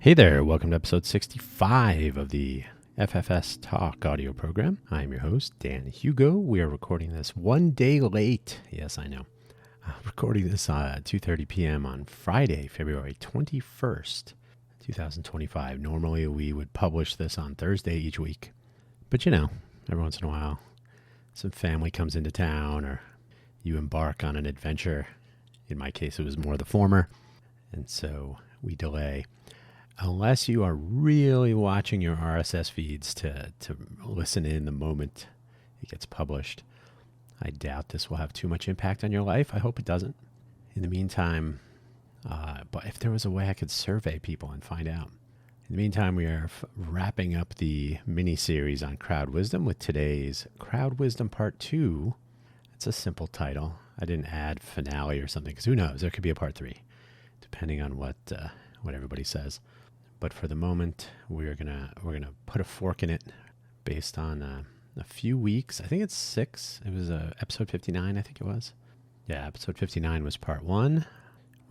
Hey there, welcome to episode 65 of the FFS Talk audio program. I'm your host, Dan Hugo. We are recording this one day late. Yes, I know. Recording this at 2:30 p.m. on Friday, February 21st, 2025. Normally, we would publish this on Thursday each week. But you know, every once in a while, some family comes into town or you embark on an adventure. In my case, it was more the former. And so we delay. Unless you are really watching your RSS feeds to listen in the moment it gets published, I doubt this will have too much impact on your life. I hope it doesn't. In the meantime, but if there was a way I could survey people and find out. In the meantime, we are wrapping up the mini-series on crowd wisdom with today's Crowd Wisdom Part 2. It's a simple title. I didn't add finale or something, because who knows? There could be a Part 3, depending on what everybody says. But for the moment, we're gonna put a fork in it based on a few weeks. I think it's 6. It was episode 59, I think it was. Yeah, episode 59 was part 1.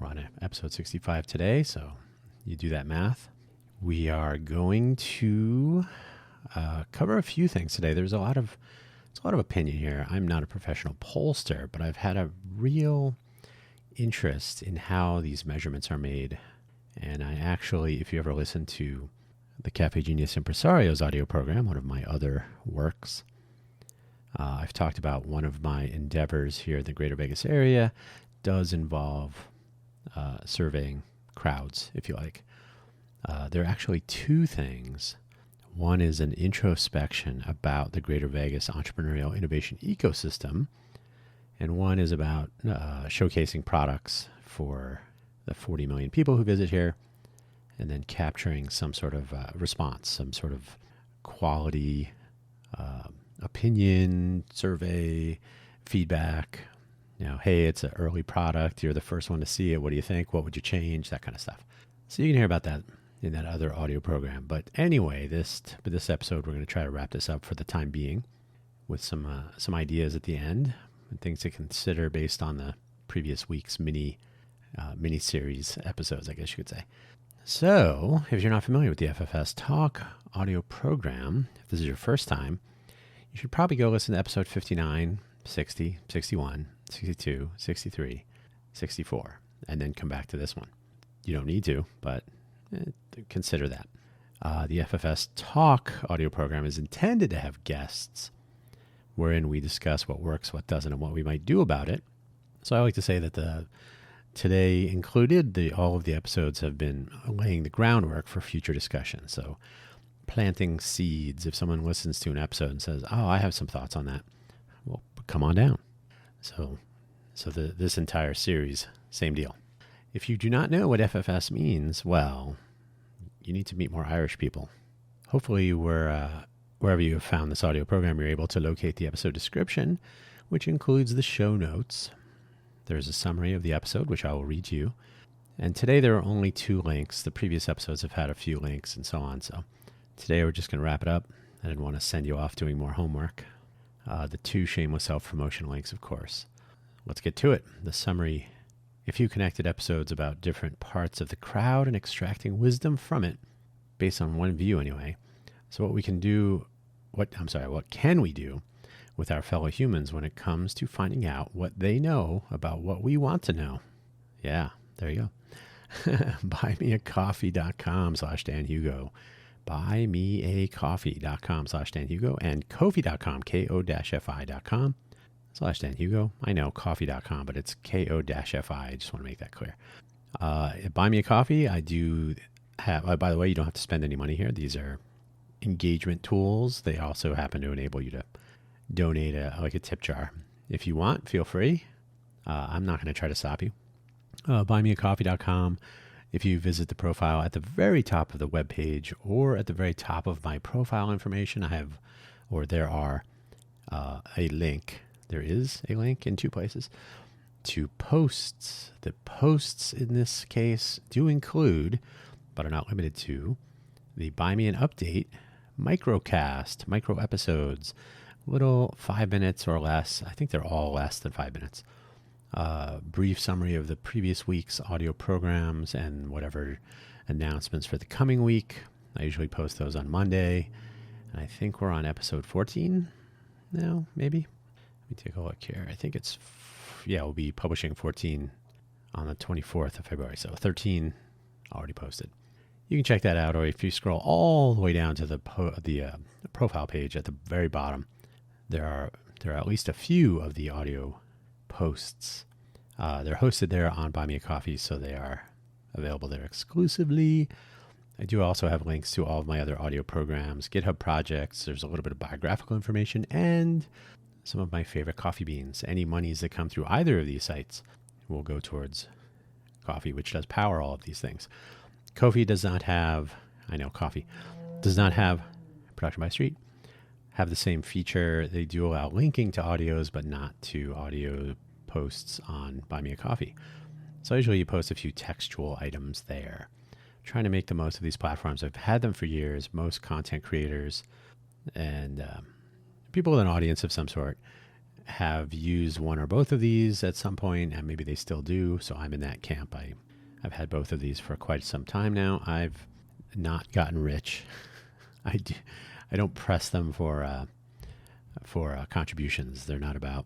We're on episode 65 today, so you do that math. We are going to cover a few things today. There's a lot of opinion here. I'm not a professional pollster, but I've had a real interest in how these measurements are made. And I actually, if you ever listen to the Cafe Genius Impresario's audio program, one of my other works, I've talked about one of my endeavors here in the Greater Vegas area does involve surveying crowds, if you like. There are actually two things. One is an introspection about the Greater Vegas entrepreneurial innovation ecosystem, and one is about showcasing products for the 40 million people who visit here, and then capturing some sort of response, some sort of quality opinion, survey, feedback. You know, hey, it's an early product. You're the first one to see it. What do you think? What would you change? That kind of stuff. So you can hear about that in that other audio program. But anyway, this episode, we're going to try to wrap this up for the time being with some ideas at the end and things to consider based on the previous week's mini-series episodes, I guess you could say. So, if you're not familiar with the FFS Talk audio program, if this is your first time, you should probably go listen to episode 59, 60, 61, 62, 63, 64, and then come back to this one. You don't need to, but consider that. The FFS Talk audio program is intended to have guests wherein we discuss what works, what doesn't, and what we might do about it. So I like to say that today included, all of the episodes have been laying the groundwork for future discussion. So planting seeds. If someone listens to an episode and says, oh, I have some thoughts on that, well, come on down. So this entire series, same deal. If you do not know what FFS means, well, you need to meet more Irish people. Hopefully wherever you have found this audio program, you're able to locate the episode description, which includes the show notes. There's a summary of the episode, which I will read to you. And today there are only 2 links. The previous episodes have had a few links and so on. So today we're just going to wrap it up. I didn't want to send you off doing more homework. The 2 shameless self-promotion links, of course. Let's get to it. The summary. A few connected episodes about different parts of the crowd and extracting wisdom from it, based on one view anyway. So what can we do with our fellow humans when it comes to finding out what they know about what we want to know? Yeah, there you go. Buymeacoffee.com/DanHugo. Buymeacoffee.com/DanHugo and Ko-fi.com, ko-fi.com/DanHugo. I know coffee.com, but it's ko-fi. I just want to make that clear. Buy Me a Coffee, I do have, by the way, you don't have to spend any money here. These are engagement tools. They also happen to enable you to donate a tip jar. If you want, feel free. I'm not going to try to stop you. Buymeacoffee.com. If you visit the profile at the very top of the webpage or at the very top of my profile information, there are a link. There is a link in 2 places to posts. The posts in this case do include, but are not limited to, the Buy Me an Update microcast, micro episodes, little 5 minutes or less. I think they're all less than 5 minutes. Brief summary of the previous week's audio programs and whatever announcements for the coming week. I usually post those on Monday. And I think we're on episode 14 now, maybe. Let me take a look here. I think we'll be publishing 14 on the 24th of February. So 13 already posted. You can check that out, or if you scroll all the way down to the profile page at the very bottom, there are at least a few of the audio posts. They're hosted there on Buy Me a Coffee, so they are available there exclusively. I do also have links to all of my other audio programs, GitHub projects. There's a little bit of biographical information and some of my favorite coffee beans. Any monies that come through either of these sites will go towards coffee, which does power all of these things. Ko-fi does not have, Production by Street, have the same feature. They do allow linking to audios, but not to audio posts on Buy Me a Coffee. So usually you post a few textual items there. Trying to make the most of these platforms. I've had them for years. Most content creators and people with an audience of some sort have used one or both of these at some point, and maybe they still do. So I'm in that camp. I've had both of these for quite some time now. I've not gotten rich. I don't press them for contributions. They're not about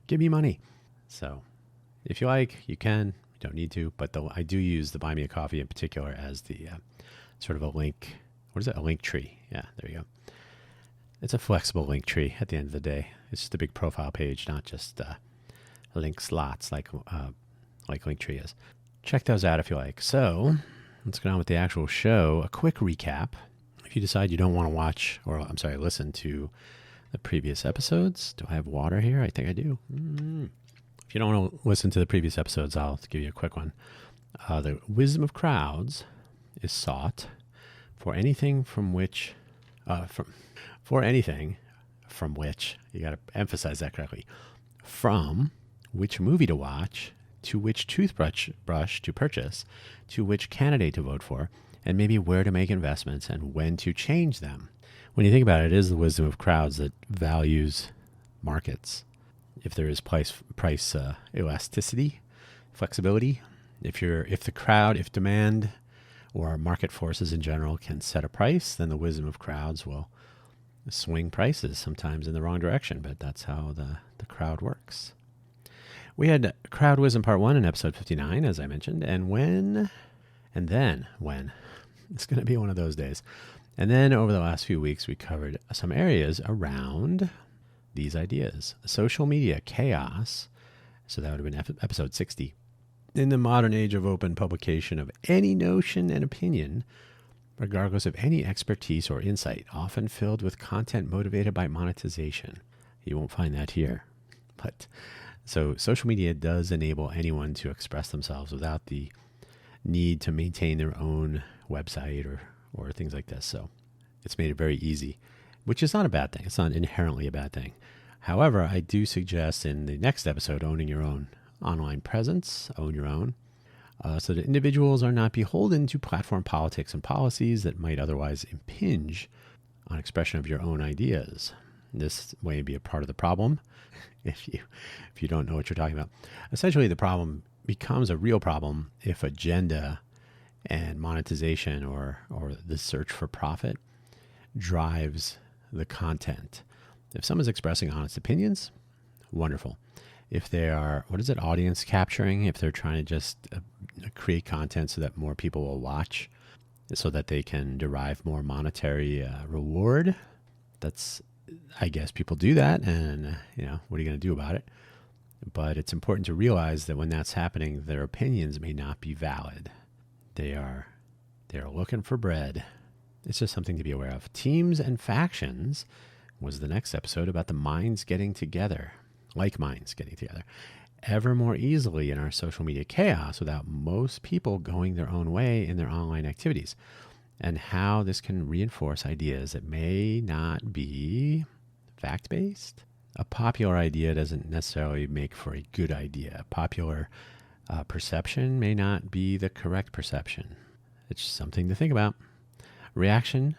give me money. So if you like, you can. You don't need to, but I do use the Buy Me a Coffee in particular as the sort of a link. What is it? A link tree. Yeah, there you go. It's a flexible link tree at the end of the day. It's just a big profile page, not just link slots like Linktree is. Check those out if you like. So let's get on with the actual show. A quick recap. If you decide you don't want to listen to the previous episodes. Do I have water here? I think I do. If you don't want to listen to the previous episodes, I'll give you a quick one. The wisdom of crowds is sought for anything from which, you got to emphasize that correctly, from which movie to watch, to which toothbrush to purchase, to which candidate to vote for, and maybe where to make investments and when to change them. When you think about it, it is the wisdom of crowds that values markets. If there is price elasticity, flexibility, if demand or market forces in general can set a price, then the wisdom of crowds will swing prices sometimes in the wrong direction, but that's how the crowd works. We had Crowd Wisdom Part 1 in episode 59, as I mentioned, and then when. It's going to be one of those days. And then over the last few weeks, we covered some areas around these ideas. Social media chaos, so that would have been episode 60. In the modern age of open publication of any notion and opinion, regardless of any expertise or insight, often filled with content motivated by monetization. You won't find that here. But so social media does enable anyone to express themselves without the need to maintain their own website or things like this. So it's made it very easy, which is not a bad thing. It's not inherently a bad thing. However, I do suggest in the next episode, owning your own online presence, own your own, so that individuals are not beholden to platform politics and policies that might otherwise impinge on expression of your own ideas. This may be a part of the problem if you don't know what you're talking about. Essentially, the problem becomes a real problem if agenda and monetization or the search for profit drives the content. If someone's expressing honest opinions, wonderful. If they are, audience capturing, if they're trying to just create content so that more people will watch, so that they can derive more monetary reward, I guess people do that, and what are you going to do about it? But it's important to realize that when that's happening, their opinions may not be valid. They are looking for bread. It's just something to be aware of. Teams and factions was the next episode about the minds getting together, like minds getting together, ever more easily in our social media chaos without most people going their own way in their online activities, and how this can reinforce ideas that may not be fact-based. A popular idea doesn't necessarily make for a good idea. Popular perception may not be the correct perception. It's something to think about. Reaction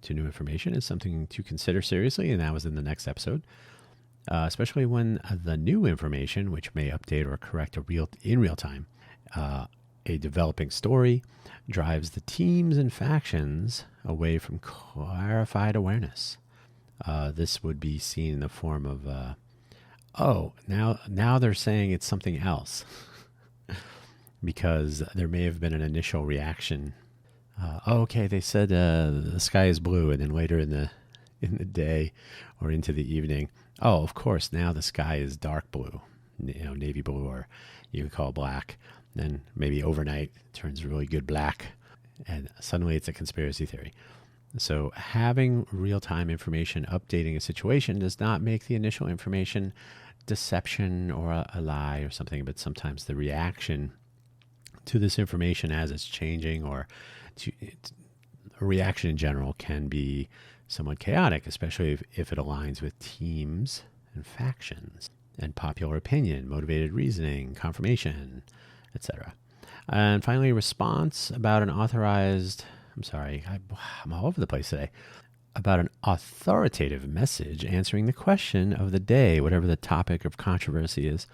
to new information is something to consider seriously, and that was in the next episode, especially when the new information, which may update or correct in real time, A developing story drives the teams and factions away from clarified awareness. This would be seen in the form of, now they're saying it's something else because there may have been an initial reaction. Okay, they said the sky is blue, and then later in the day or into the evening, oh, of course, now the sky is dark blue, navy blue, or you could call it black. Then maybe overnight it turns really good black, and suddenly it's a conspiracy theory. So having real-time information updating a situation does not make the initial information deception or a lie or something, but sometimes the reaction to this information as it's changing, or a reaction in general, can be somewhat chaotic, especially if it aligns with teams and factions and popular opinion, motivated reasoning, confirmation, etc. And finally, response about an authorized, I'm all over the place today, about an authoritative message answering the question of the day, whatever the topic of controversy is,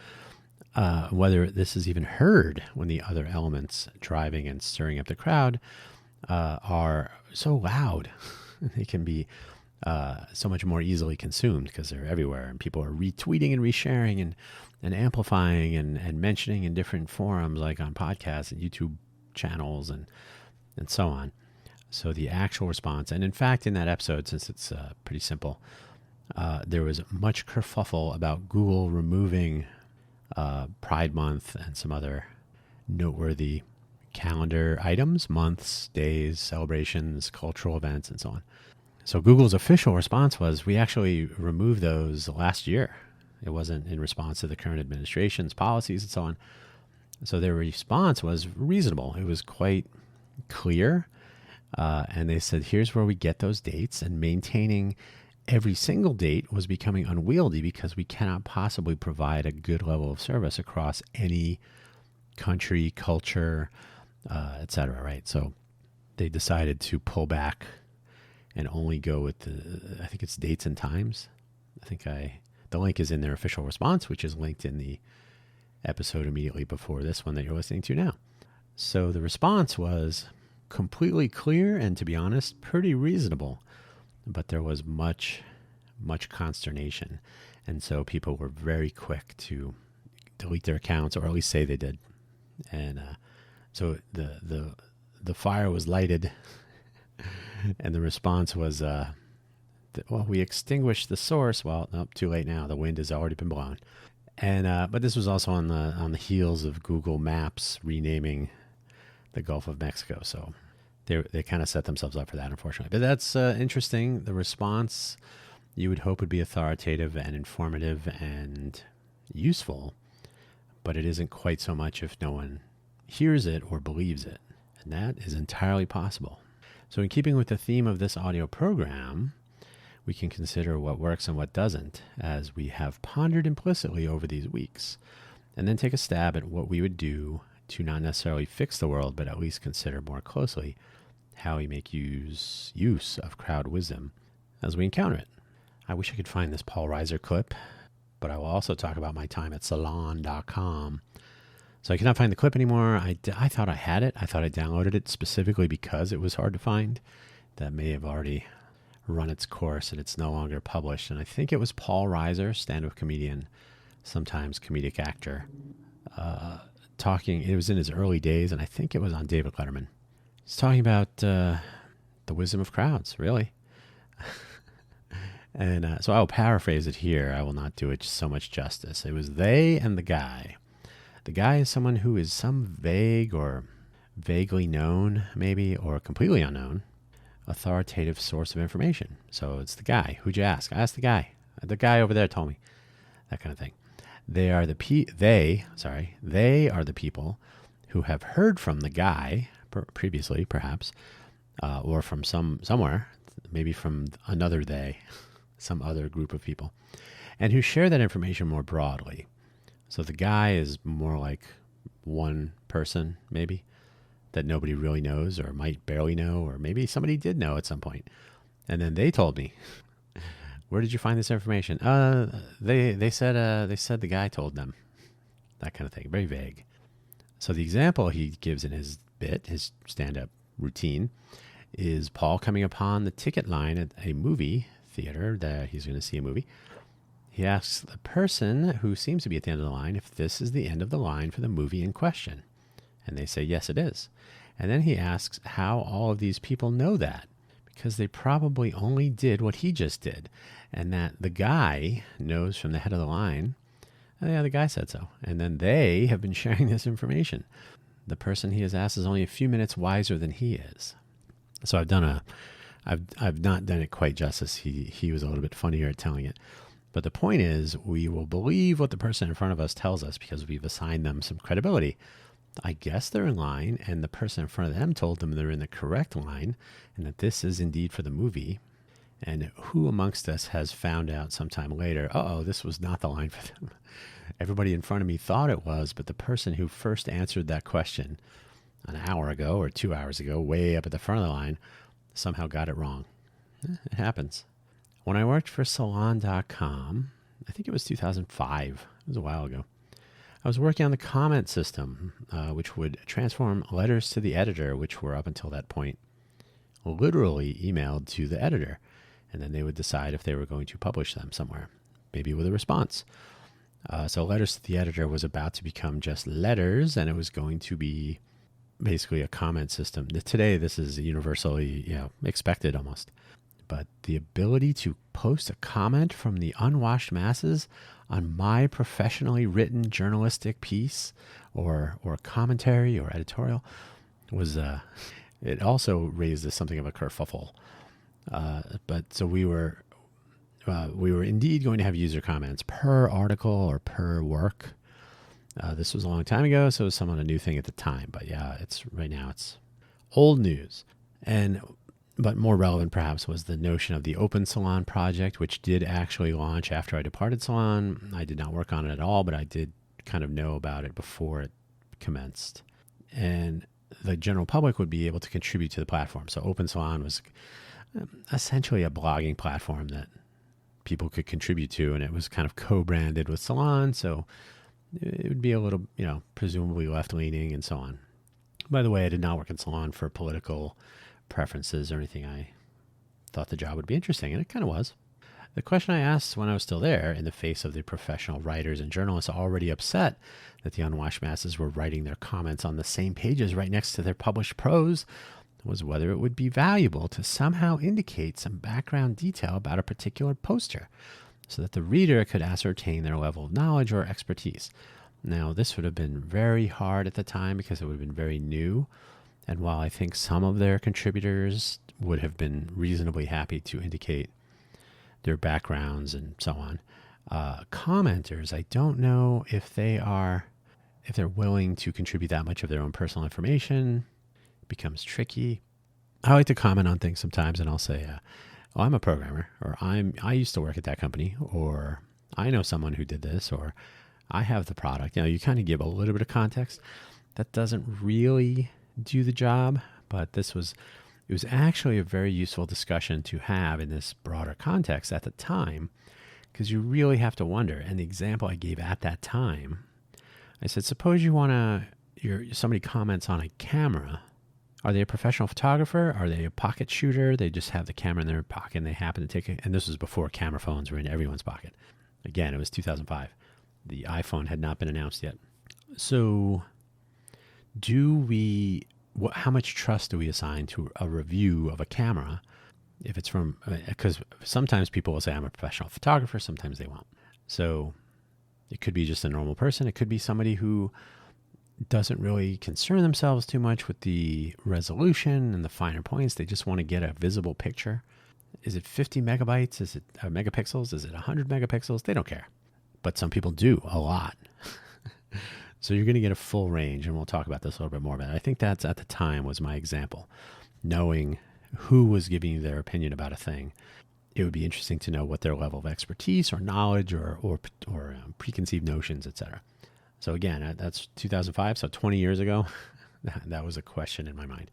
whether this is even heard when the other elements driving and stirring up the crowd are so loud. They can be so much more easily consumed because they're everywhere, and people are retweeting and resharing and amplifying and mentioning in different forums, like on podcasts and YouTube channels and so on. So the actual response, and in fact, in that episode, since it's pretty simple, there was much kerfuffle about Google removing Pride Month and some other noteworthy calendar items, months, days, celebrations, cultural events, and so on. So Google's official response was, we actually removed those last year. It wasn't in response to the current administration's policies and so on. So their response was reasonable. It was quite clear. And they said, here's where we get those dates, and maintaining every single date was becoming unwieldy because we cannot possibly provide a good level of service across any country, culture, etc. Right? So they decided to pull back and only go with I think it's dates and times. The link is in their official response, which is linked in the episode immediately before this one that you're listening to now. So the response was completely clear and, to be honest, pretty reasonable, but there was much consternation, and so people were very quick to delete their accounts, or at least say they did, and so the fire was lighted, and the response was, well, we extinguished the source. Well, nope, too late now. The wind has already been blown, and but this was also on the heels of Google Maps renaming the Gulf of Mexico, so they kind of set themselves up for that, unfortunately. But that's interesting. The response, you would hope, would be authoritative and informative and useful, but it isn't quite so much if no one hears it or believes it, and that is entirely possible. So in keeping with the theme of this audio program, we can consider what works and what doesn't, as we have pondered implicitly over these weeks, and then take a stab at what we would do to not necessarily fix the world, but at least consider more closely how we make use of crowd wisdom as we encounter it. I wish I could find this Paul Reiser clip, but I will also talk about my time at salon.com. So I cannot find the clip anymore. I thought I had it. I thought I downloaded it specifically because it was hard to find. That may have already run its course and it's no longer published. And I think it was Paul Reiser, stand-up comedian, sometimes comedic actor, talking. It was in his early days, and I think it was on David Letterman. He's talking about the wisdom of crowds, really. And so I'll paraphrase it here. I will not do it so much justice. It was they and the guy. The guy is someone who is some vague or vaguely known, maybe, or completely unknown, authoritative source of information. So it's the guy. Who'd you ask? I asked the guy. The guy over there told me. That kind of thing. They are the people who have heard from the guy previously, perhaps, or from somewhere, maybe from another they, some other group of people, and who share that information more broadly. So the guy is more like one person, maybe, that nobody really knows or might barely know, or maybe somebody did know at some point. And then they told me, where did you find this information? They said the guy told them. That kind of thing. Very vague. So the example he gives in his bit, his stand-up routine, is Paul coming upon the ticket line at a movie theater that he's going to see a movie. He asks the person who seems to be at the end of the line if this is the end of the line for the movie in question. And they say, yes, it is. And then he asks how all of these people know that, because they probably only did what he just did. And that the guy knows from the head of the line, oh, yeah, the guy said so. And then they have been sharing this information. The person he has asked is only a few minutes wiser than he is. So I've not done it quite justice. He was a little bit funnier at telling it. But the point is, we will believe what the person in front of us tells us because we've assigned them some credibility. I guess they're in line, and the person in front of them told them they're in the correct line, and that this is indeed for the movie. And who amongst us has found out sometime later, this was not the line for them. Everybody in front of me thought it was, but the person who first answered that question an hour ago or 2 hours ago, way up at the front of the line, somehow got it wrong. It happens. When I worked for Salon.com, I think it was 2005, it was a while ago, I was working on the comment system, which would transform letters to the editor, which were up until that point literally emailed to the editor. And then they would decide if they were going to publish them somewhere, maybe with a response. So letters to the editor was about to become just letters, and it was going to be basically a comment system. Today, this is universally expected almost. But the ability to post a comment from the unwashed masses on my professionally written journalistic piece or commentary or editorial was, it also raised something of a kerfuffle. But so we were indeed going to have user comments per article or per work. This was a long time ago, so it was somewhat a new thing at the time. But yeah, right now it's old news. But more relevant, perhaps, was the notion of the Open Salon project, which did actually launch after I departed Salon. I did not work on it at all, but I did kind of know about it before it commenced. And the general public would be able to contribute to the platform. So Open Salon was essentially a blogging platform that people could contribute to, and it was kind of co-branded with Salon, so it would be a little, presumably left-leaning and so on. By the way, I did not work in Salon for political preferences or anything. I thought the job would be interesting, and it kind of was. The question I asked when I was still there, in the face of the professional writers and journalists already upset that the unwashed masses were writing their comments on the same pages right next to their published prose, was whether it would be valuable to somehow indicate some background detail about a particular poster so that the reader could ascertain their level of knowledge or expertise. Now, this would have been very hard at the time because it would have been very new. And while I think some of their contributors would have been reasonably happy to indicate their backgrounds and so on, commenters, I don't know if they're willing to contribute that much of their own personal information. It becomes tricky. I like to comment on things sometimes, and I'll say, I'm a programmer, or I used to work at that company, or I know someone who did this, or I have the product. You kind of give a little bit of context. That doesn't really do the job, but it was actually a very useful discussion to have in this broader context at the time, because you really have to wonder. And the example I gave at that time, I said, suppose somebody comments on a camera. Are they a professional photographer? Are they a pocket shooter? They just have the camera in their pocket and they happen to take it. And this was before camera phones were in everyone's pocket. Again, it was 2005. The iPhone had not been announced yet. So how much trust do we assign to a review of a camera if it's because sometimes people will say I'm a professional photographer, sometimes they won't. So it could be just a normal person. It could be somebody who doesn't really concern themselves too much with the resolution and the finer points. They just want to get a visible picture. Is it 50 megabytes? Is it megapixels? Is it 100 megapixels? They don't care. But some people do a lot. So you're going to get a full range, and we'll talk about this a little bit more. But I think that's, at the time, was my example. Knowing who was giving you their opinion about a thing, it would be interesting to know what their level of expertise or knowledge or preconceived notions, etc. So again, that's 2005, so 20 years ago. That was a question in my mind.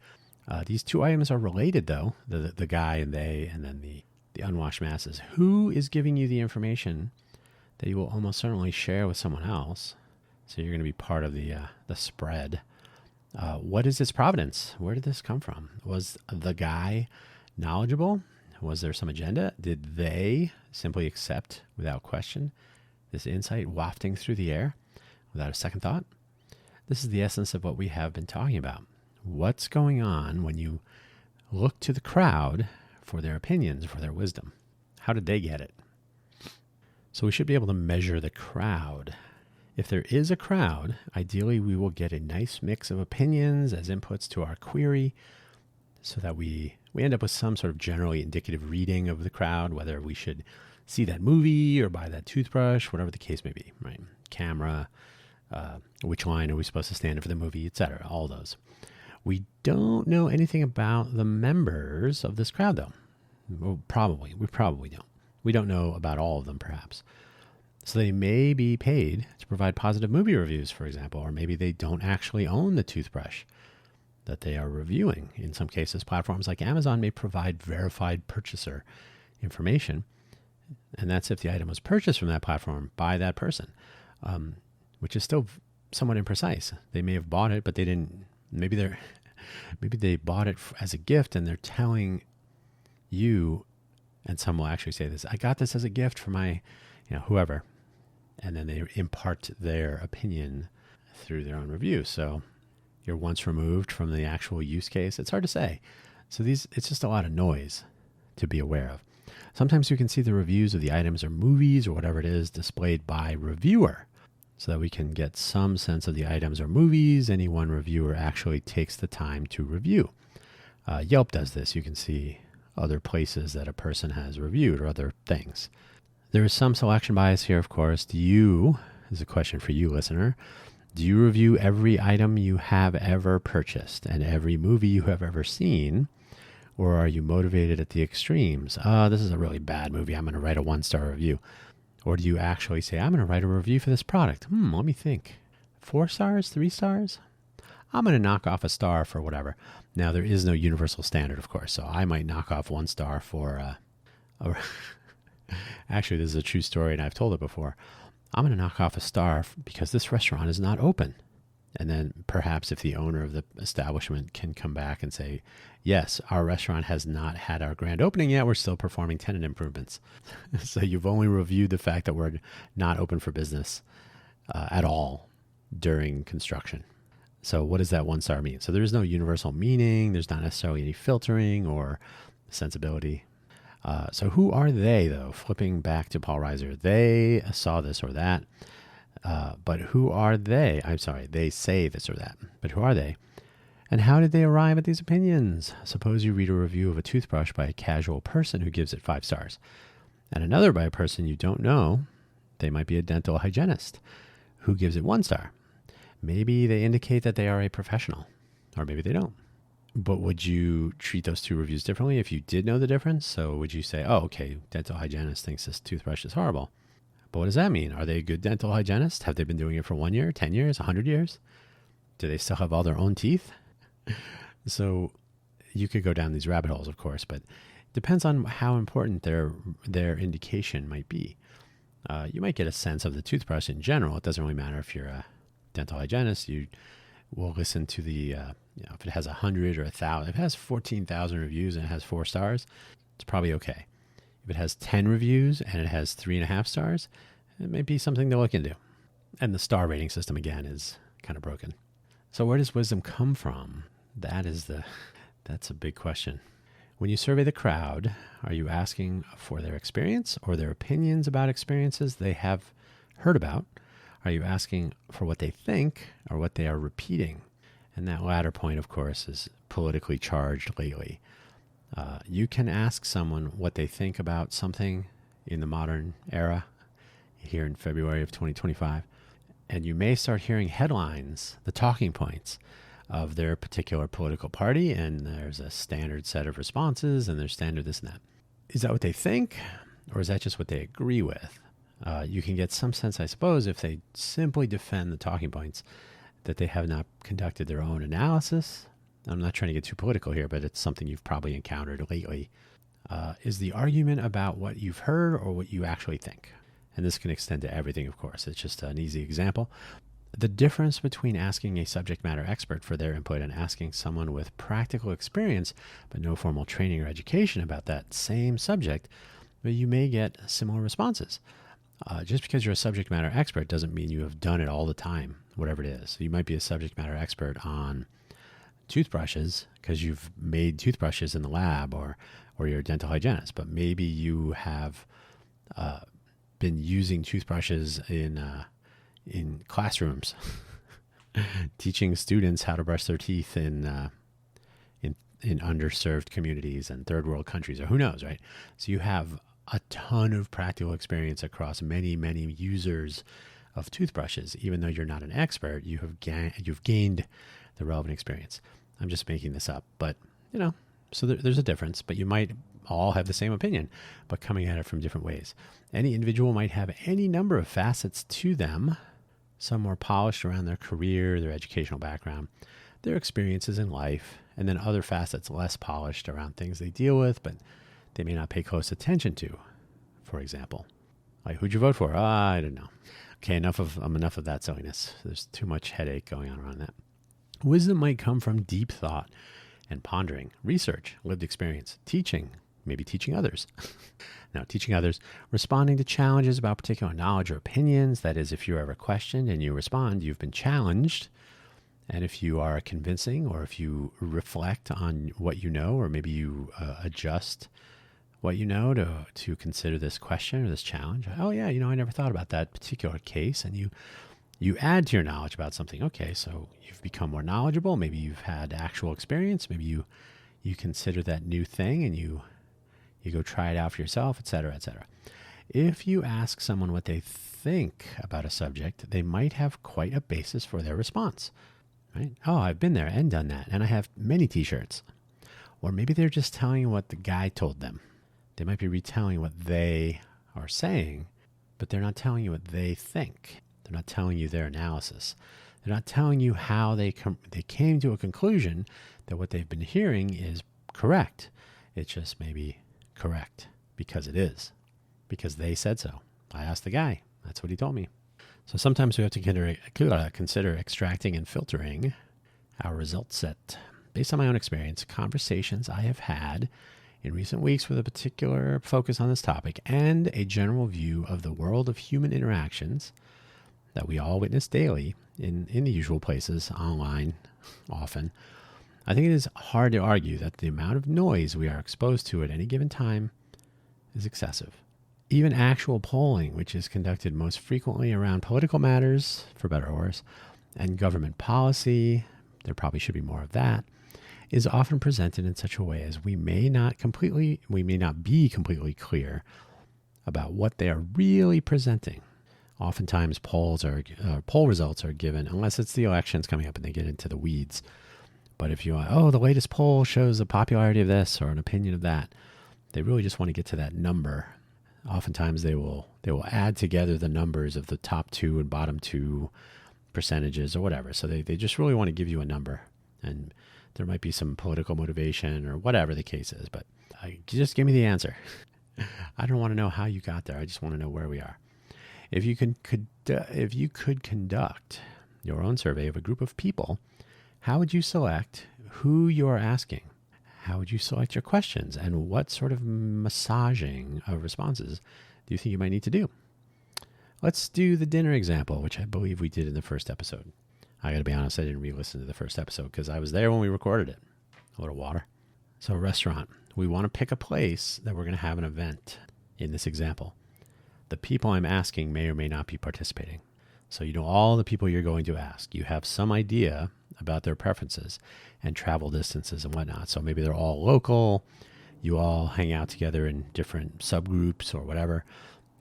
These two items are related, though, the guy and they, and then the unwashed masses. Who is giving you the information that you will almost certainly share with someone else? So you're going to be part of the spread. What is its provenance? Where did this come from? Was the guy knowledgeable? Was there some agenda? Did they simply accept without question this insight wafting through the air without a second thought? This is the essence of what we have been talking about. What's going on when you look to the crowd for their opinions, for their wisdom? How did they get it? So we should be able to measure the crowd. If there is a crowd, ideally we will get a nice mix of opinions as inputs to our query so that we end up with some sort of generally indicative reading of the crowd, whether we should see that movie or buy that toothbrush, whatever the case may be, right? Camera, which line are we supposed to stand in for the movie, etc., all those. We don't know anything about the members of this crowd, though. We probably don't. We don't know about all of them, perhaps. So they may be paid to provide positive movie reviews, for example, or maybe they don't actually own the toothbrush that they are reviewing. In some cases, platforms like Amazon may provide verified purchaser information, and that's if the item was purchased from that platform by that person, which is still somewhat imprecise. They may have bought it, but they didn't. Maybe they bought it as a gift, and they're telling you, and some will actually say this: "I got this as a gift for my, whoever," and then they impart their opinion through their own review. So you're once removed from the actual use case. It's hard to say. So it's just a lot of noise to be aware of. Sometimes you can see the reviews of the items or movies or whatever it is displayed by reviewer so that we can get some sense of the items or movies any one reviewer actually takes the time to review. Yelp does this. You can see other places that a person has reviewed or other things. There is some selection bias here, of course. This is a question for you, listener. Do you review every item you have ever purchased and every movie you have ever seen? Or are you motivated at the extremes? This is a really bad movie. I'm going to write a 1-star review. Or do you actually say, I'm going to write a review for this product? Let me think. 4 stars? 3 stars? I'm going to knock off a star for whatever. Now, there is no universal standard, of course. So I might knock off 1 star for... Actually, this is a true story, and I've told it before. I'm going to knock off a star because this restaurant is not open. And then perhaps if the owner of the establishment can come back and say, yes, our restaurant has not had our grand opening yet. We're still performing tenant improvements. So you've only reviewed the fact that we're not open for business at all during construction. So what does that 1 star mean? So there's no universal meaning. There's not necessarily any filtering or sensibility. So who are they, though? Flipping back to Paul Reiser, they saw this or that. But who are they? I'm sorry, they say this or that. But who are they? And how did they arrive at these opinions? Suppose you read a review of a toothbrush by a casual person who gives it 5 stars, and another by a person you don't know. They might be a dental hygienist who gives it 1 star. Maybe they indicate that they are a professional, or maybe they don't. But would you treat those 2 reviews differently if you did know the difference? So would you say, oh, okay, dental hygienist thinks this toothbrush is horrible. But what does that mean? Are they a good dental hygienist? Have they been doing it for 1 year, 10 years, 100 years? Do they still have all their own teeth? So you could go down these rabbit holes, of course, but it depends on how important their indication might be. You might get a sense of the toothbrush in general. It doesn't really matter if you're a dental hygienist. You will listen to the, if it has 100 or 1,000, if it has 14,000 reviews and it has 4 stars, it's probably okay. If it has 10 reviews and it has 3.5 stars, it may be something to look into. And the star rating system, again, is kind of broken. So where does wisdom come from? That's a big question. When you survey the crowd, are you asking for their experience or their opinions about experiences they have heard about? Are you asking for what they think or what they are repeating? And that latter point, of course, is politically charged lately. You can ask someone what they think about something in the modern era here in February of 2025, and you may start hearing headlines, the talking points of their particular political party, and there's a standard set of responses, and there's standard this and that. Is that what they think, or is that just what they agree with? You can get some sense, I suppose, if they simply defend the talking points, that they have not conducted their own analysis. I'm not trying to get too political here, but it's something you've probably encountered lately. Is the argument about what you've heard or what you actually think? And this can extend to everything, of course. It's just an easy example. The difference between asking a subject matter expert for their input and asking someone with practical experience but no formal training or education about that same subject, but you may get similar responses. Just because you're a subject matter expert doesn't mean you have done it all the time, whatever it is. So you might be a subject matter expert on toothbrushes because you've made toothbrushes in the lab, or you're a dental hygienist, but maybe you have been using toothbrushes in classrooms, teaching students how to brush their teeth in underserved communities and third world countries, or who knows, right? So you have a ton of practical experience across many, many users of toothbrushes. Even though you're not an expert, you've gained the relevant experience. I'm just making this up, but so there's a difference. But you might all have the same opinion, but coming at it from different ways. Any individual might have any number of facets to them. Some more polished around their career, their educational background, their experiences in life, and then other facets less polished around things they deal with, but they may not pay close attention to. For example, like, who'd you vote for? I don't know. Okay, enough of that silliness. There's too much headache going on around that. Wisdom might come from deep thought and pondering, research, lived experience, teaching, maybe teaching others. Now, teaching others, responding to challenges about particular knowledge or opinions. That is, if you're ever questioned and you respond, you've been challenged. And if you are convincing, or if you reflect on what you know, or maybe you adjust what you know to consider this question or this challenge. Oh yeah, I never thought about that particular case. And you add to your knowledge about something. Okay, so you've become more knowledgeable. Maybe you've had actual experience. Maybe you consider that new thing and you go try it out for yourself, et cetera, et cetera. If you ask someone what they think about a subject, they might have quite a basis for their response, right? Oh, I've been there and done that, and I have many t-shirts. Or maybe they're just telling you what the guy told them. They might be retelling what they are saying, but they're not telling you what they think. They're not telling you their analysis. They're not telling you how they came to a conclusion that what they've been hearing is correct. It's just maybe correct because it is, because they said so. I asked the guy. That's what he told me. So sometimes we have to consider extracting and filtering our result set. Based on my own experience, conversations I have had in recent weeks with a particular focus on this topic and a general view of the world of human interactions that we all witness daily in the usual places, online, often, I think it is hard to argue that the amount of noise we are exposed to at any given time is excessive. Even actual polling, which is conducted most frequently around political matters, for better or worse, and government policy, there probably should be more of that, is often presented in such a way as we may not be completely clear about what they are really presenting. Oftentimes poll results are given, unless it's the elections coming up and they get into the weeds. But if you the latest poll shows the popularity of this or an opinion of that, they really just want to get to that number. Oftentimes they will add together the numbers of the top 2 and bottom 2 percentages or whatever. So they just really want to give you a number, and there might be some political motivation or whatever the case is, but just give me the answer. I don't want to know how you got there. I just want to know where we are. If you could conduct your own survey of a group of people, how would you select who you're asking? How would you select your questions? And what sort of massaging of responses do you think you might need to do? Let's do the dinner example, which I believe we did in the first episode. I got to be honest, I didn't re-listen to the first episode because I was there when we recorded it. A little water. So a restaurant. We want to pick a place that we're going to have an event in this example. The people I'm asking may or may not be participating. So you know all the people you're going to ask. You have some idea about their preferences and travel distances and whatnot. So maybe they're all local. You all hang out together in different subgroups or whatever.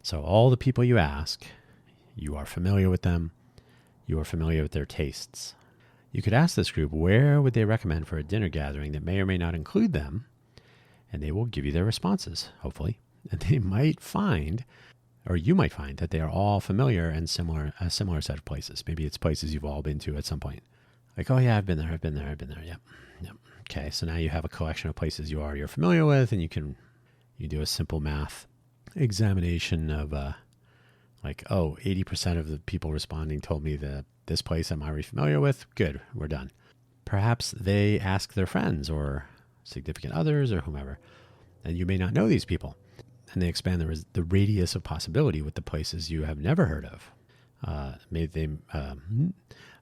So all the people you ask, you are familiar with them. You are familiar with their tastes. You could ask this group, where would they recommend for a dinner gathering that may or may not include them? And they will give you their responses, hopefully. And they might find, or you might find, that they are all familiar and a similar set of places. Maybe it's places you've all been to at some point. Like, oh yeah, I've been there. Yep. Okay, so now you have a collection of places you're familiar with, and you do a simple math examination of 80% of the people responding told me that this place I'm already familiar with. Good, we're done. Perhaps they ask their friends or significant others or whomever, and you may not know these people. And they expand the radius of possibility with the places you have never heard of. Maybe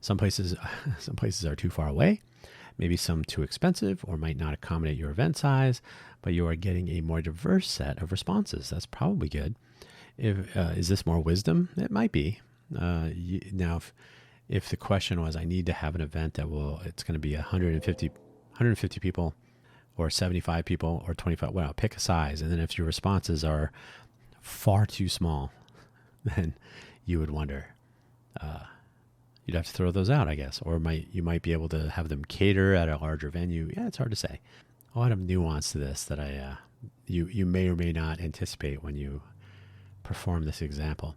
some places are too far away, maybe some too expensive or might not accommodate your event size, but you are getting a more diverse set of responses. That's probably good. Is this more wisdom? It might be. Now, if the question was, I need to have an event it's going to be 150 people or 75 people or 25, well, pick a size. And then if your responses are far too small, then you would wonder, you'd have to throw those out, I guess. Or you might be able to have them cater at a larger venue. Yeah, it's hard to say. A lot of nuance to this that you may or may not anticipate when you perform this example.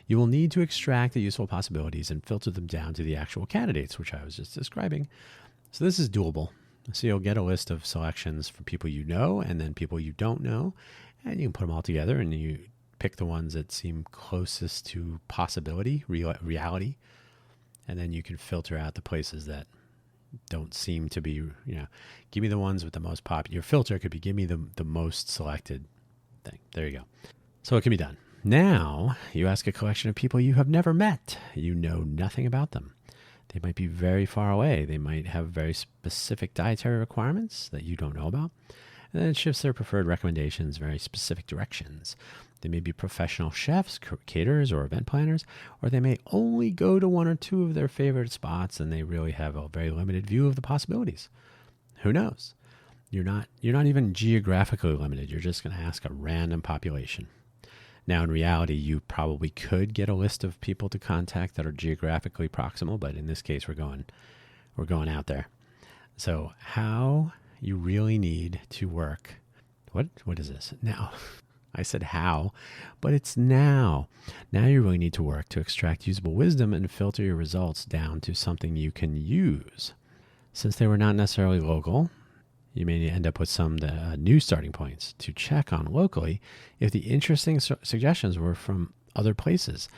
You will need to extract the useful possibilities and filter them down to the actual candidates, which I was just describing. So this is doable. So you'll get a list of selections for people you know and then people you don't know, and you can put them all together and you pick the ones that seem closest to possibility, reality, and then you can filter out the places that don't seem to be, give me the ones with the most popular. Your filter could be give me the most selected thing. There you go. So it can be done. Now you ask a collection of people you have never met. You know nothing about them. They might be very far away. They might have very specific dietary requirements that you don't know about. And then it shifts their preferred recommendations, very specific directions. They may be professional chefs, caterers, or event planners, or they may only go to one or two of their favorite spots and they really have a very limited view of the possibilities. Who knows? You're not even geographically limited. You're just going to ask a random population. Now, in reality, you probably could get a list of people to contact that are geographically proximal, but in this case, we're going out there. So how you really need to work. What is this? Now, I said how, but it's now. Now you really need to work to extract usable wisdom and filter your results down to something you can use. Since they were not necessarily local, you may end up with some new starting points to check on locally if the interesting suggestions were from other places.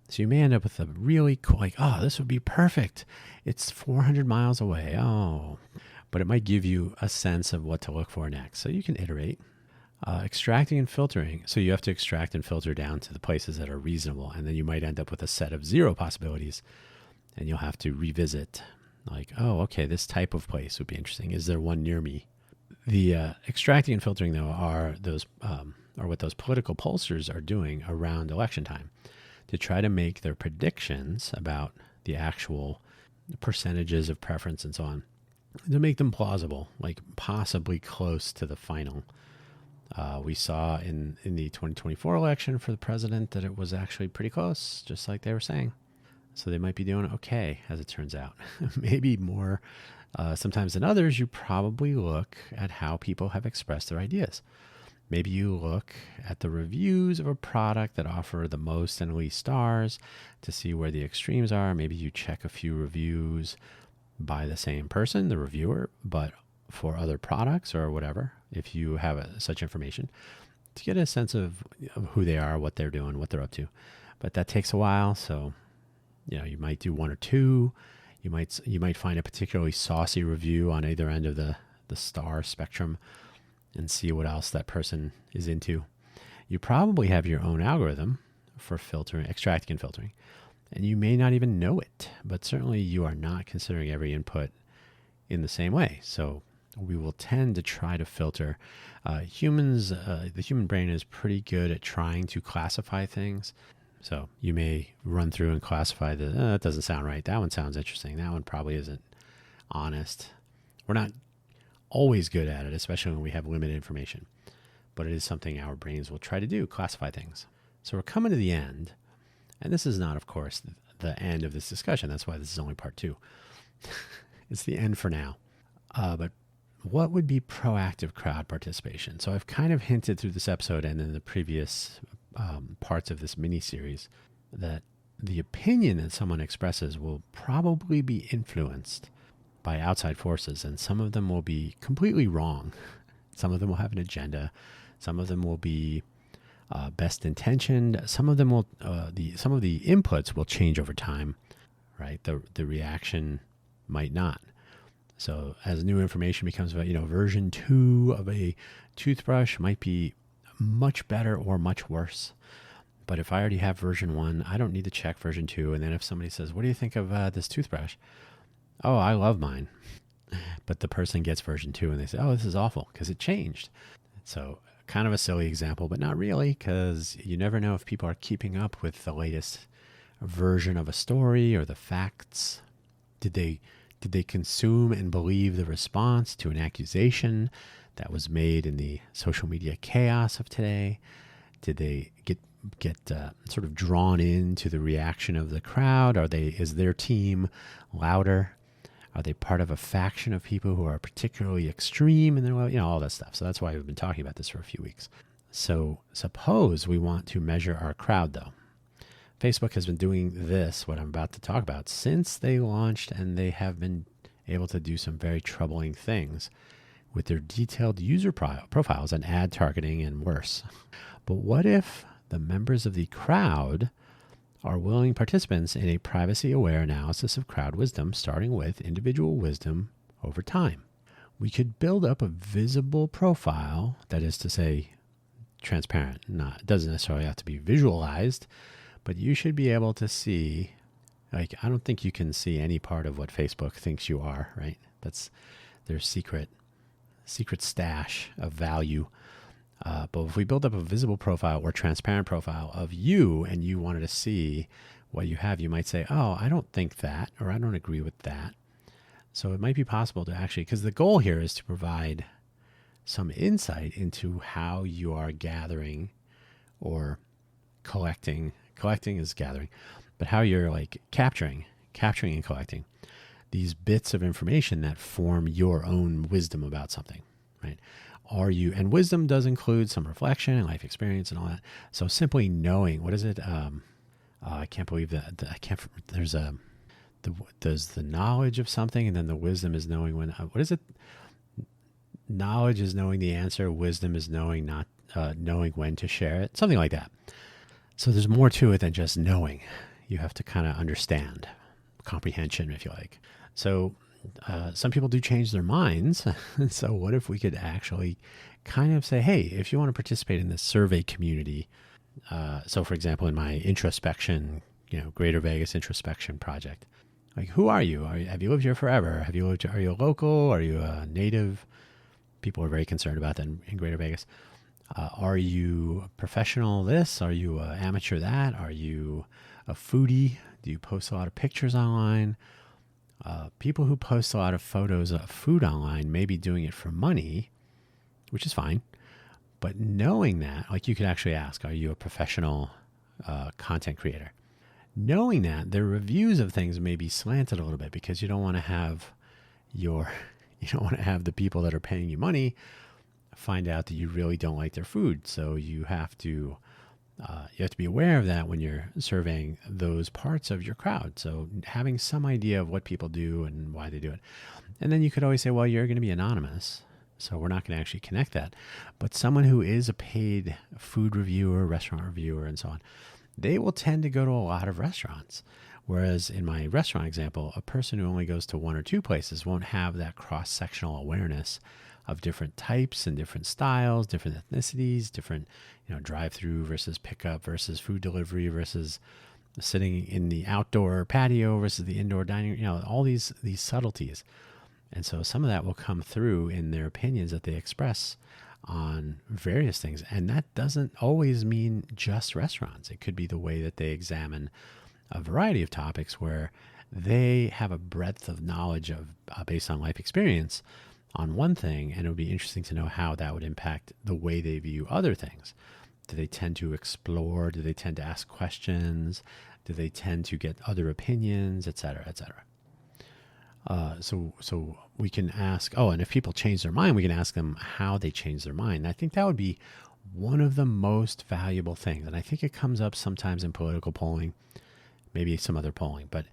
So you may end up with a really cool, this would be perfect. It's 400 miles away. Oh, but it might give you a sense of what to look for next. So you can iterate. Extracting and filtering. So you have to extract and filter down to the places that are reasonable. And then you might end up with a set of 0 possibilities. And you'll have to revisit this type of place would be interesting. Is there one near me? The extracting and filtering, though, are what those political pollsters are doing around election time to try to make their predictions about the actual percentages of preference and so on, to make them plausible, like possibly close to the final. We saw in the 2024 election for the president that it was actually pretty close, just like they were saying. So they might be doing okay, as it turns out. Maybe more sometimes than others, you probably look at how people have expressed their ideas. Maybe you look at the reviews of a product that offer the most and least stars to see where the extremes are. Maybe you check a few reviews by the same person, the reviewer, but for other products or whatever, if you have such information, to get a sense of who they are, what they're doing, what they're up to. But that takes a while, so you might do one or two. You might find a particularly saucy review on either end of the star spectrum and see what else that person is into. You probably have your own algorithm for filtering, extracting and filtering, and you may not even know it, but certainly you are not considering every input in the same way. So we will tend to try to filter. The human brain is pretty good at trying to classify things. So you may run through and classify that doesn't sound right. That one sounds interesting. That one probably isn't honest. We're not always good at it, especially when we have limited information. But it is something our brains will try to do, classify things. So we're coming to the end. And this is not, of course, the end of this discussion. That's why this is only part 2. It's the end for now. But what would be proactive crowd participation? So I've kind of hinted through this episode and in the previous parts of this mini-series that the opinion that someone expresses will probably be influenced by outside forces, and some of them will be completely wrong. Some of them will have an agenda. Some of them will be best intentioned. Some of them will some of the inputs will change over time. right? The reaction might not. So as new information becomes, version 2 of a toothbrush might be much better or much worse. But if I already have version 1, I don't need to check version 2. And then if somebody says, what do you think of this toothbrush? Oh, I love mine. But the person gets version 2 and they say, oh, this is awful because it changed. So kind of a silly example, but not really, because you never know if people are keeping up with the latest version of a story or the facts. Did they consume and believe the response to an accusation that was made in the social media chaos of today? Did they get sort of drawn into the reaction of the crowd? Is their team louder? Are they part of a faction of people who are particularly extreme? And then, all that stuff. So that's why we've been talking about this for a few weeks. So suppose we want to measure our crowd, though. Facebook has been doing this, what I'm about to talk about, since they launched, and they have been able to do some very troubling things with their detailed user profiles and ad targeting and worse. But what if the members of the crowd are willing participants in a privacy-aware analysis of crowd wisdom, starting with individual wisdom over time? We could build up a visible profile, that is to say, transparent. It doesn't necessarily have to be visualized, but you should be able to see, I don't think you can see any part of what Facebook thinks you are, right? That's their secret stash of value. But if we build up a visible profile or transparent profile of you and you wanted to see what you have, you might say, oh, I don't think that, or I don't agree with that. So it might be possible to actually, because the goal here is to provide some insight into how you are gathering or collecting is gathering, but how you're capturing and collecting these bits of information that form your own wisdom about something, right? And wisdom does include some reflection and life experience and all that. So simply knowing, what is it? I can't believe that. There's the knowledge of something, and then the wisdom is knowing when, what is it? Knowledge is knowing the answer. Wisdom is knowing when to share it. Something like that. So there's more to it than just knowing. You have to kind of understand, comprehension, if you like. So some people do change their minds. So what if we could actually kind of say, hey, if you want to participate in this survey community, so for example, in my introspection, Greater Vegas introspection project, who are you? Have you lived here forever? Are you a local? Are you a native? People are very concerned about that in Greater Vegas. Are you a professional this? Are you an amateur that? Are you a foodie? Do you post a lot of pictures online? People who post a lot of photos of food online may be doing it for money, which is fine. But knowing that, you could actually ask, are you a professional content creator? Knowing that, their reviews of things may be slanted a little bit because you don't want to have the people that are paying you money find out that you really don't like their food. So you have to be aware of that when you're surveying those parts of your crowd. So having some idea of what people do and why they do it. And then you could always say, well, you're going to be anonymous, so we're not going to actually connect that. But someone who is a paid food reviewer, restaurant reviewer, and so on, they will tend to go to a lot of restaurants. Whereas in my restaurant example, a person who only goes to one or two places won't have that cross-sectional awareness of different types and different styles, different ethnicities, different, drive-through versus pickup versus food delivery versus sitting in the outdoor patio versus the indoor dining, all these subtleties. And so some of that will come through in their opinions that they express on various things. And that doesn't always mean just restaurants. It could be the way that they examine a variety of topics where they have a breadth of knowledge of based on life experience on one thing, and it would be interesting to know how that would impact the way they view other things. Do they tend to explore? Do they tend to ask questions? Do they tend to get other opinions, et cetera, et cetera? So we can ask, and if people change their mind, we can ask them how they change their mind. I think that would be one of the most valuable things. And I think it comes up sometimes in political polling, maybe some other polling, but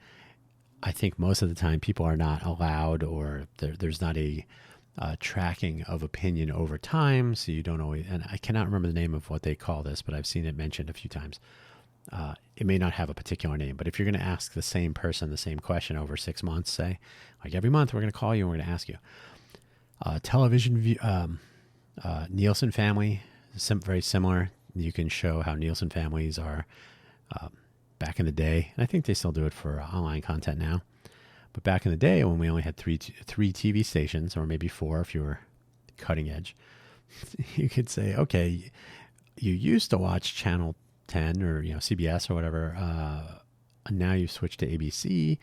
I think most of the time people are not allowed, or there's not a tracking of opinion over time. So you don't always, and I cannot remember the name of what they call this, but I've seen it mentioned a few times. It may not have a particular name, but if you're going to ask the same person the same question over 6 months, say, like every month we're going to call you and we're going to ask you, television view, Nielsen family, very similar. You can show how Nielsen families are back in the day. And I think they still do it for online content now. But back in the day when we only had three TV stations, or maybe 4 if you were cutting edge, you could say, okay, you used to watch channel 10 or CBS or whatever, and now you've switched to ABC,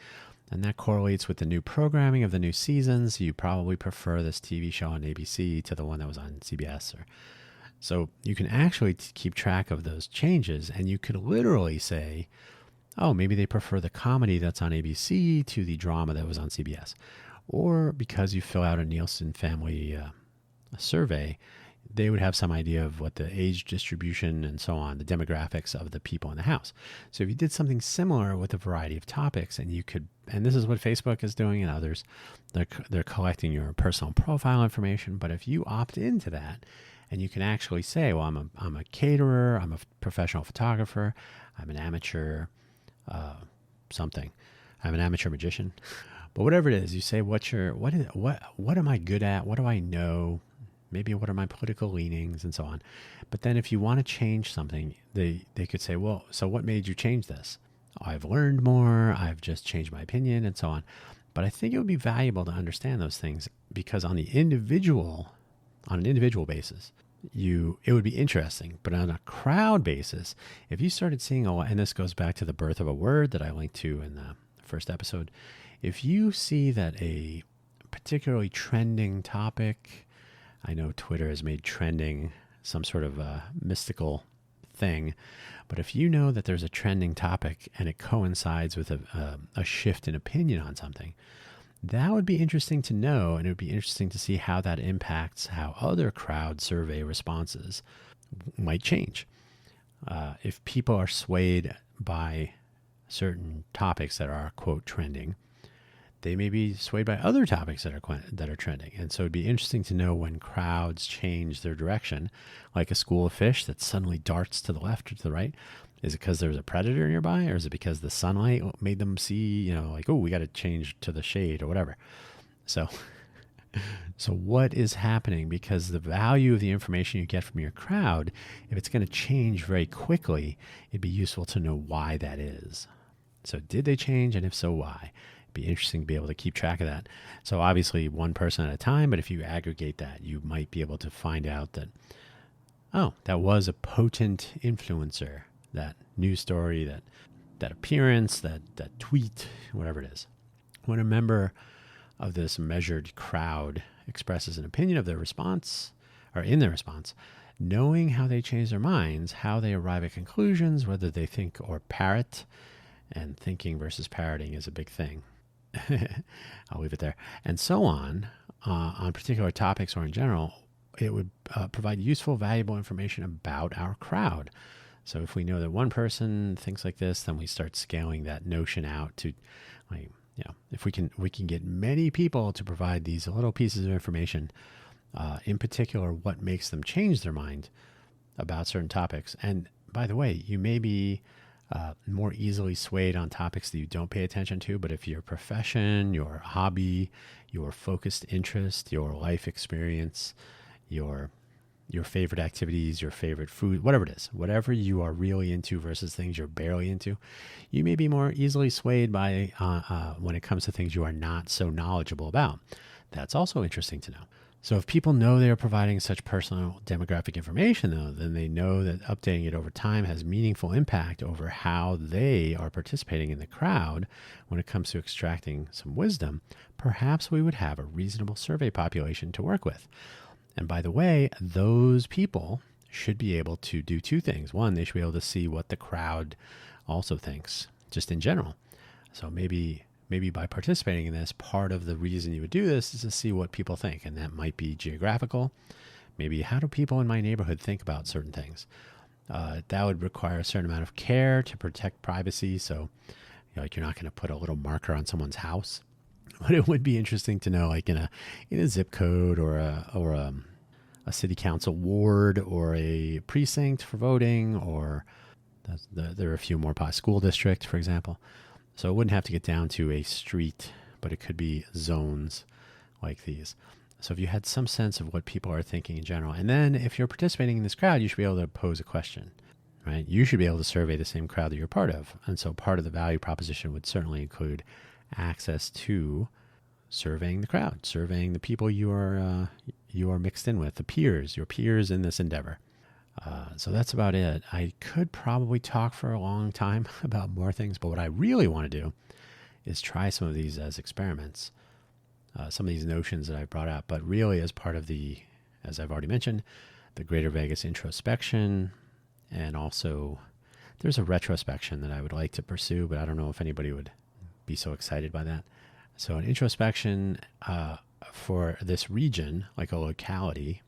and that correlates with the new programming of the new seasons. You probably prefer this TV show on ABC to the one that was on CBS. So you can actually keep track of those changes, and you could literally say, oh, maybe they prefer the comedy that's on ABC to the drama that was on CBS. Or because you fill out a Nielsen family a survey, they would have some idea of what the age distribution and so on, the demographics of the people in the house. So if you did something similar with a variety of topics, and you could, and this is what Facebook is doing and others, they're collecting your personal profile information. But if you opt into that, and you can actually say, well, I'm a caterer, I'm a professional photographer, I'm an amateur something, I'm an amateur magician. But whatever it is, you say, what am I good at? What do I know? Maybe what are my political leanings and so on. But then if you want to change something, they could say, well, so what made you change this? I've learned more, I've just changed my opinion and so on. But I think it would be valuable to understand those things, because on an individual basis, it would be interesting. But on a crowd basis, if you started seeing and this goes back to the birth of a word that I linked to in the first episode, if you see that a particularly trending topic, I know Twitter has made trending some sort of a mystical thing, but if you know that there's a trending topic and it coincides with a shift in opinion on something, that would be interesting to know, and it would be interesting to see how that impacts how other crowd survey responses might change. If people are swayed by certain topics that are, quote, trending, they may be swayed by other topics that are trending. And so it'd be interesting to know when crowds change their direction, like a school of fish that suddenly darts to the left or to the right. Is it because there's a predator nearby, or is it because the sunlight made them see, like, oh, we got to change to the shade or whatever? So what is happening? Because the value of the information you get from your crowd, if it's going to change very quickly, it'd be useful to know why that is. So did they change? And if so, why? Be interesting to be able to keep track of that. So obviously one person at a time, but if you aggregate that, you might be able to find out that, oh, that was a potent influencer, that news story, that appearance, that tweet, whatever it is. When a member of this measured crowd expresses an opinion of their response, or in their response, knowing how they change their minds, how they arrive at conclusions, whether they think or parrot, and thinking versus parroting is a big thing. I'll leave it there. And so on particular topics or in general, it would provide useful, valuable information about our crowd. So if we know that one person thinks like this, then we start scaling that notion out to, like, if we can get many people to provide these little pieces of information, in particular, what makes them change their mind about certain topics. And by the way, you may be more easily swayed on topics that you don't pay attention to, but if your profession, your hobby, your focused interest, your life experience, your favorite activities, your favorite food, whatever it is, whatever you are really into versus things you're barely into, you may be more easily swayed by when it comes to things you are not so knowledgeable about. That's also interesting to know. So if people know they are providing such personal demographic information, though, then they know that updating it over time has meaningful impact over how they are participating in the crowd when it comes to extracting some wisdom. Perhaps we would have a reasonable survey population to work with. And by the way, those people should be able to do two things. One, they should be able to see what the crowd also thinks, just in general. So maybe by participating in this, part of the reason you would do this is to see what people think. And that might be geographical. Maybe how do people in my neighborhood think about certain things? That would require a certain amount of care to protect privacy. So like you're not going to put a little marker on someone's house. But it would be interesting to know, like in a zip code or a city council ward or a precinct for voting or There are a few more school district, for example. So it wouldn't have to get down to a street, but it could be zones like these. So if you had some sense of what people are thinking in general, and then if you're participating in this crowd, you should be able to pose a question, right? You should be able to survey the same crowd that you're part of. And so part of the value proposition would certainly include access to surveying the crowd, surveying the people you are mixed in with, your peers in this endeavor. So that's about it. I could probably talk for a long time about more things, but what I really want to do is try some of these as experiments, some of these notions that I brought up, but really as part of the, as I've already mentioned, the Greater Vegas introspection, and also there's a retrospection that I would like to pursue, but I don't know if anybody would be so excited by that. So an introspection for this region, like a locality,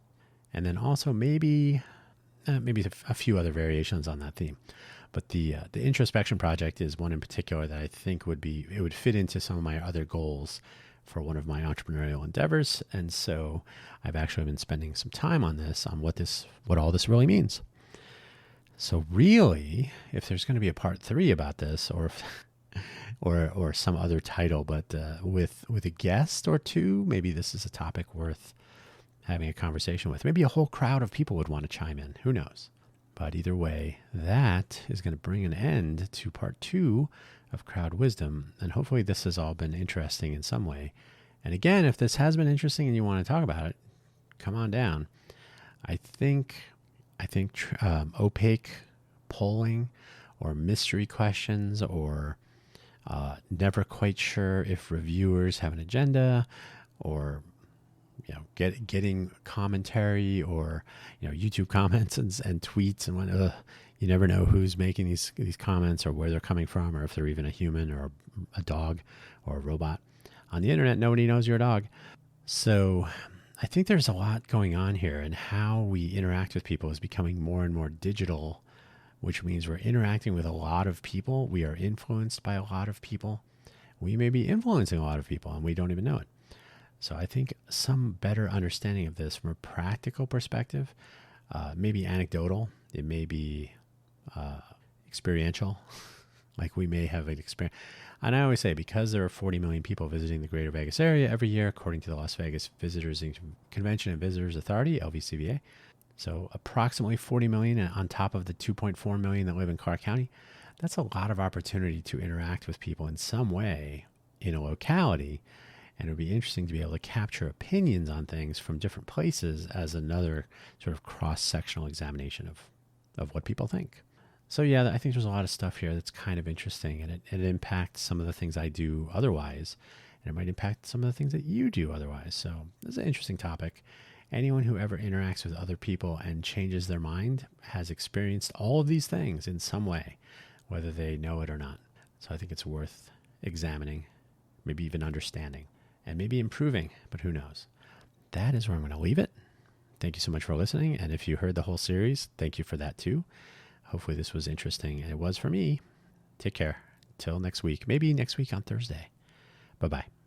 and then also maybe a few other variations on that theme. But the introspection project is one in particular that I think would fit into some of my other goals for one of my entrepreneurial endeavors. And so I've actually been spending some time on this, on what all this really means. So really, if there's going to be a part 3 about this, or some other title, but with a guest or two, maybe this is a topic worth having a conversation with. Maybe a whole crowd of people would want to chime in. Who knows? But either way, that is going to bring an end to part 2 of Crowd Wisdom. And hopefully this has all been interesting in some way. And again, if this has been interesting and you want to talk about it, come on down. I think opaque polling or mystery questions, or never quite sure if reviewers have an agenda, or getting commentary, or YouTube comments and tweets, and when you never know who's making these comments or where they're coming from, or if they're even a human or a dog or a robot. On the internet, nobody knows you're a dog. So I think there's a lot going on here, and how we interact with people is becoming more and more digital, which means we're interacting with a lot of people. We are influenced by a lot of people. We may be influencing a lot of people and we don't even know it. So I think some better understanding of this from a practical perspective, maybe anecdotal, it may be experiential, like we may have an experience. And I always say, because there are 40 million people visiting the Greater Vegas area every year, according to the Las Vegas Visitors Convention and Visitors Authority, LVCVA. So approximately 40 million on top of the 2.4 million that live in Clark County. That's a lot of opportunity to interact with people in some way in a locality. And it would be interesting to be able to capture opinions on things from different places as another sort of cross-sectional examination of what people think. So yeah, I think there's a lot of stuff here that's kind of interesting, and it impacts some of the things I do otherwise, and it might impact some of the things that you do otherwise. So this is an interesting topic. Anyone who ever interacts with other people and changes their mind has experienced all of these things in some way, whether they know it or not. So I think it's worth examining, maybe even understanding, and maybe improving, but who knows? That is where I'm going to leave it. Thank you so much for listening. And if you heard the whole series, thank you for that too. Hopefully this was interesting, and it was for me. Take care. Till next week. Maybe next week on Thursday. Bye-bye.